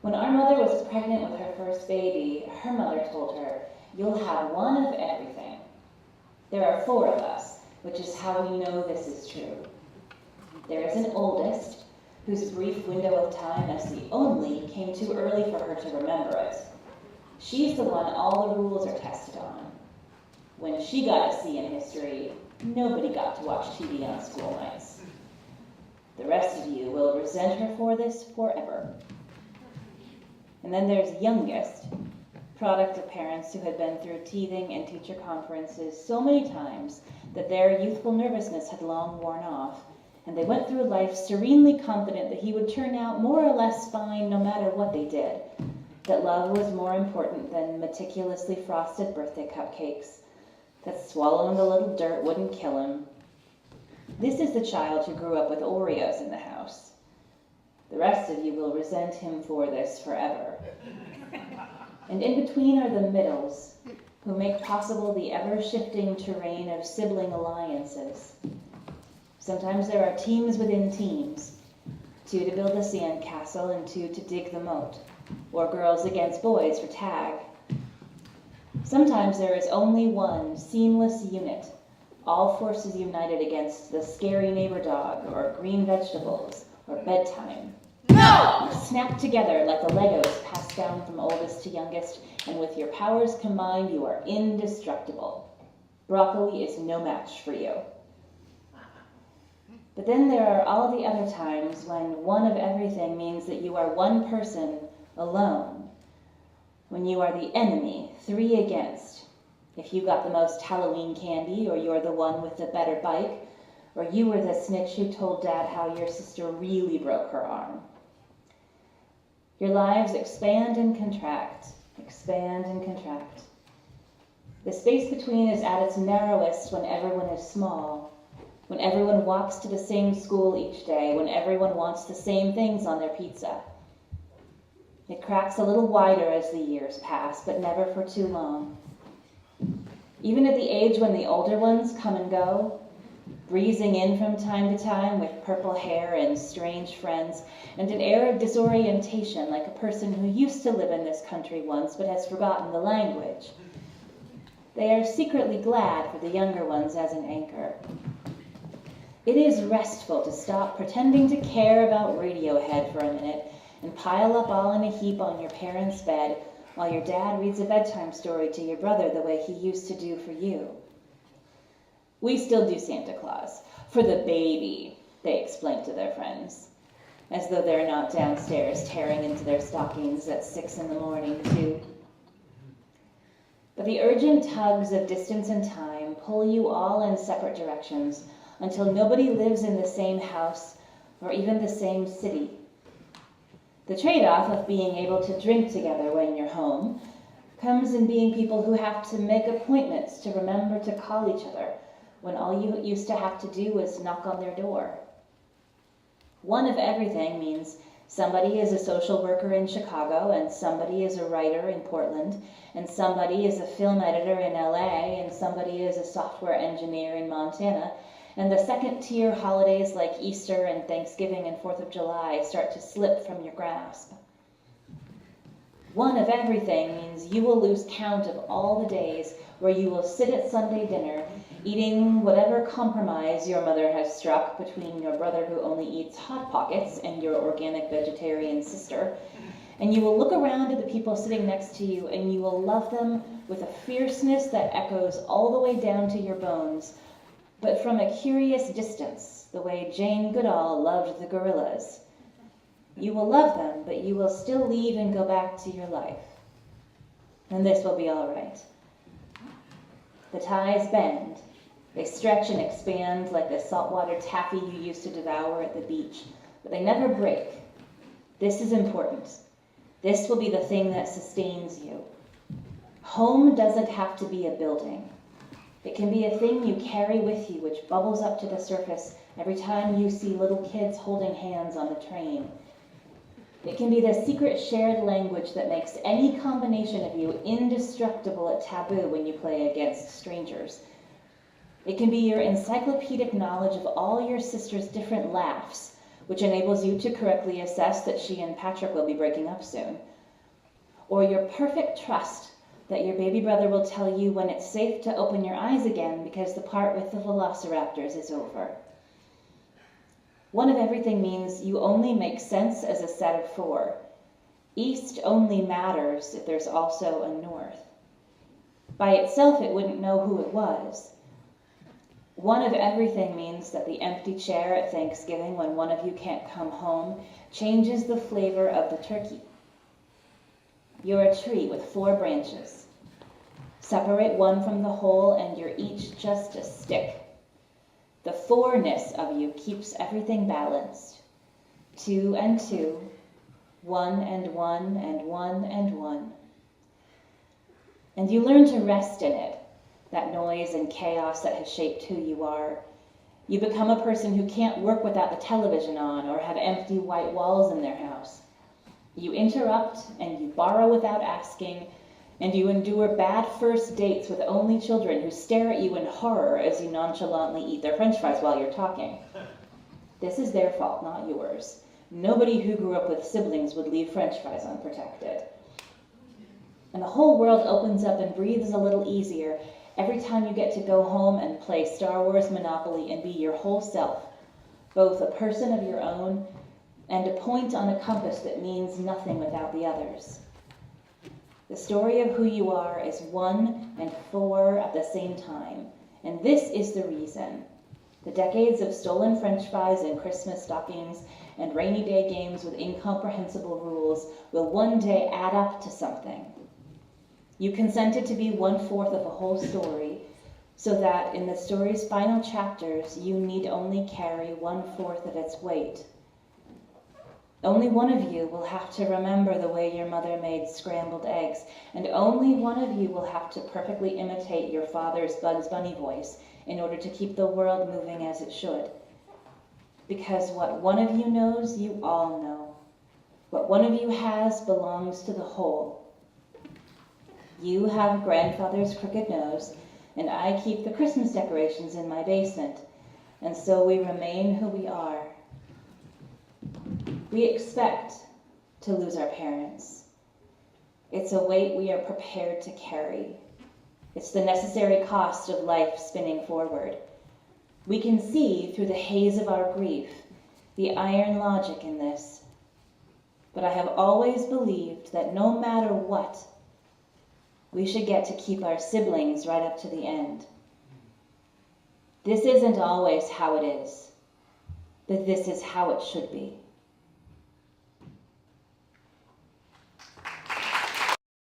When our mother was pregnant with her first baby, her mother told her, "You'll have one of everything." There are 4 of us, which is how we know this is true. There is an oldest, whose brief window of time as the only came too early for her to remember it. She's the one all the rules are tested on. When she got a C in history, nobody got to watch TV on school nights. The rest of you will resent her for this forever. And then there's youngest, product of parents who had been through teething and teacher conferences so many times that their youthful nervousness had long worn off, and they went through life serenely confident that he would turn out more or less fine no matter what they did, that love was more important than meticulously frosted birthday cupcakes, that swallowing a little dirt wouldn't kill him. This is the child who grew up with Oreos in the house. The rest of you will resent him for this forever. And in between are the middles, who make possible the ever-shifting terrain of sibling alliances. Sometimes there are teams within teams, 2 to build a sand castle and 2 to dig the moat, or girls against boys for tag. Sometimes there is only one seamless unit, all forces united against the scary neighbor dog, or green vegetables, or bedtime. No! You snap together like the Legos passed down from oldest to youngest, and with your powers combined, you are indestructible. Broccoli is no match for you. But then there are all the other times when one of everything means that you are one person alone. When you are the enemy, 3 against. If you got the most Halloween candy, or you're the one with the better bike, or you were the snitch who told Dad how your sister really broke her arm. Your lives expand and contract, expand and contract. The space between is at its narrowest when everyone is small, when everyone walks to the same school each day, when everyone wants the same things on their pizza. It cracks a little wider as the years pass, but never for too long. Even at the age when the older ones come and go, breezing in from time to time with purple hair and strange friends, and an air of disorientation like a person who used to live in this country once but has forgotten the language. They are secretly glad for the younger ones as an anchor. It is restful to stop pretending to care about Radiohead for a minute and pile up all in a heap on your parents' bed while your dad reads a bedtime story to your brother the way he used to do for you. We still do Santa Claus. For the baby, they explain to their friends, as though they're not downstairs tearing into their stockings at 6 in the morning, too. But the urgent tugs of distance and time pull you all in separate directions until nobody lives in the same house or even the same city. The trade-off of being able to drink together when you're home comes in being people who have to make appointments to remember to call each other when all you used to have to do was knock on their door. One of everything means somebody is a social worker in Chicago, and somebody is a writer in Portland, and somebody is a film editor in LA, and somebody is a software engineer in Montana, and the second-tier holidays like Easter and Thanksgiving and 4th of July start to slip from your grasp. One of everything means you will lose count of all the days where you will sit at Sunday dinner eating whatever compromise your mother has struck between your brother who only eats Hot Pockets and your organic vegetarian sister, and you will look around at the people sitting next to you and you will love them with a fierceness that echoes all the way down to your bones, but from a curious distance, the way Jane Goodall loved the gorillas. You will love them, but you will still leave and go back to your life. And this will be all right. The ties bend. They stretch and expand like the saltwater taffy you used to devour at the beach, but they never break. This is important. This will be the thing that sustains you. Home doesn't have to be a building. It can be a thing you carry with you, which bubbles up to the surface every time you see little kids holding hands on the train. It can be the secret shared language that makes any combination of you indestructible at taboo when you play against strangers. It can be your encyclopedic knowledge of all your sister's different laughs, which enables you to correctly assess that she and Patrick will be breaking up soon. Or your perfect trust that your baby brother will tell you when it's safe to open your eyes again because the part with the velociraptors is over. One of everything means you only make sense as a set of four. East only matters if there's also a north. By itself, it wouldn't know who it was. One of everything means that the empty chair at Thanksgiving when one of you can't come home changes the flavor of the turkey. You're a tree with 4 branches. Separate one from the whole and you're each just a stick. The 4-ness of you keeps everything balanced. 2 and 2, 1 and 1 and 1 and 1. And you learn to rest in it, that noise and chaos that has shaped who you are. You become a person who can't work without the television on or have empty white walls in their house. You interrupt and you borrow without asking, and you endure bad first dates with only children who stare at you in horror as you nonchalantly eat their french fries while you're talking. This is their fault, not yours. Nobody who grew up with siblings would leave french fries unprotected. And the whole world opens up and breathes a little easier every time you get to go home and play Star Wars Monopoly and be your whole self, both a person of your own and a point on a compass that means nothing without the others. The story of who you are is 1 and 4 at the same time, and this is the reason. The decades of stolen french fries and Christmas stockings and rainy day games with incomprehensible rules will one day add up to something. You consented to be 1/4 of a whole story, so that in the story's final chapters you need only carry 1/4 of its weight. Only one of you will have to remember the way your mother made scrambled eggs, and only one of you will have to perfectly imitate your father's Bugs Bunny voice in order to keep the world moving as it should. Because what one of you knows, you all know. What one of you has belongs to the whole. You have grandfather's crooked nose, and I keep the Christmas decorations in my basement, and so we remain who we are. We expect to lose our parents. It's a weight we are prepared to carry. It's the necessary cost of life spinning forward. We can see through the haze of our grief the iron logic in this. But I have always believed that no matter what, we should get to keep our siblings right up to the end. This isn't always how it is, but this is how it should be.